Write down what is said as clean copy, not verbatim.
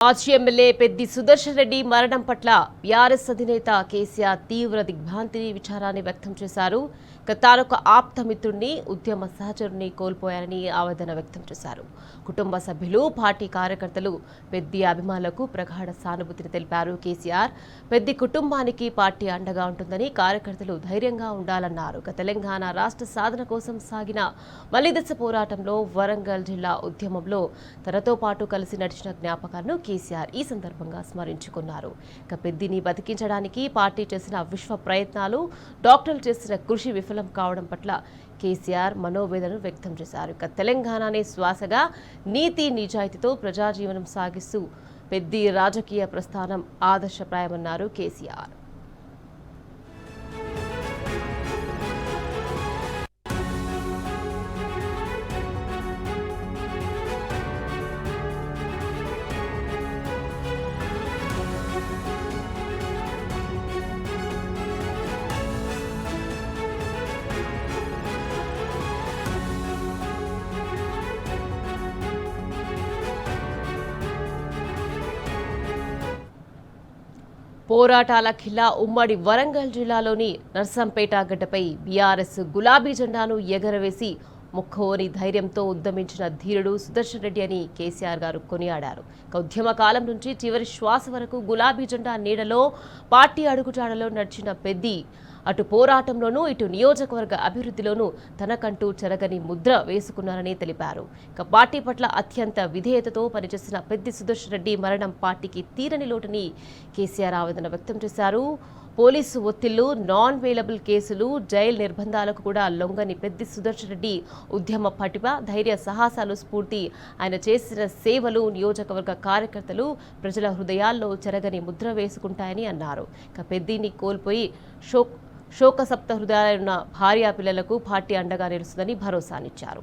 మాజీ ఎమ్మెల్యే పెద్ది సుదర్శన్ రెడ్డి మరణం పట్ల బీఆర్ఎస్ అధినేత కేసీఆర్ తీవ్ర దిగ్భ్రాంతిని విచారాన్ని వ్యక్తం చేశారు. తానొక ఆప్త మిత్రుడిని, ఉద్యమ సహచరుని కోల్పోయారని ఆవేదన వ్యక్తం చేశారు. కుటుంబ సభ్యులు, పార్టీ కార్యకర్తలు, పెద్ది అభిమానులకు ప్రగాఢ సానుభూతిని తెలిపారు. కేసీఆర్ పెద్ది కుటుంబానికి పార్టీ అండగా ఉంటుందని, కార్యకర్తలు ధైర్యంగా ఉండాలన్నారు. తెలంగాణ రాష్ట్ర సాధన కోసం సాగిన మలిదశ పోరాటంలో వరంగల్ జిల్లా ఉద్యమంలో తనతో పాటు కలిసి నడిచిన జ్ఞాపకాలను కేసీఆర్ ఈ సందర్భంగా స్మరించుకున్నారు. పెద్దిని బతికించడానికి పార్టీ చేసిన విశ్వ ప్రయత్నాలు, డాక్టర్లు చేసిన కృషి విఫలం కావడం పట్ల కేసీఆర్ మనోవేదనను వ్యక్తం చేశారు. తెలంగాణనే శ్వాసగా నీతి నిజాయితీతో ప్రజాజీవనం సాగిస్తూ పెద్ది రాజకీయ ప్రస్థానం ఆదర్శప్రాయమన్నారు కేసీఆర్. పోరాటాల ఖిల్లా ఉమ్మడి వరంగల్ జిల్లాలోని నర్సంపేట గడ్డపై బీఆర్ఎస్ గులాబీ జెండాను ఎగరవేసి ముక్కోని ధైర్యంతో ఉద్యమించిన ధీరుడు సుదర్శన్ రెడ్డి అని కేసీఆర్ గారు కొనియాడారు. ఉద్యమ కాలం నుంచి చివరి శ్వాస వరకు గులాబీ జెండా నీడలో పార్టీ అడుగుజాడలో నడిచిన పెద్ది అటు పోరాటంలోనూ ఇటు నియోజకవర్గ అభివృద్ధిలోనూ తనకంటూ చెరగని ముద్ర వేసుకున్నారని తెలిపారు. పార్టీ పట్ల అత్యంత విధేయతతో పనిచేసిన పెద్ది సుదర్శన్ రెడ్డి మరణం పార్టీకి తీరని లోటుని కేసీఆర్ ఆవేదన వ్యక్తం చేశారు. పోలీసు ఒత్తిళ్లు, నాన్ వేలబుల్ కేసులు, జైలు నిర్బంధాలకు కూడా లొంగని పెద్ది సుదర్శన్ రెడ్డి ఉద్యమ పటిమ, ధైర్య సాహసాలు స్ఫూర్తి, ఆయన చేసిన సేవలు నియోజకవర్గ కార్యకర్తలు, ప్రజల హృదయాల్లో చెరగని ముద్ర వేసుకుంటాయని అన్నారు. పెద్దిని కోల్పోయి శోకసప్త హృదయాలున్న భార్యా పిల్లలకు పార్టీ అండగా నిలుస్తుందని భరోసానిచ్చారు.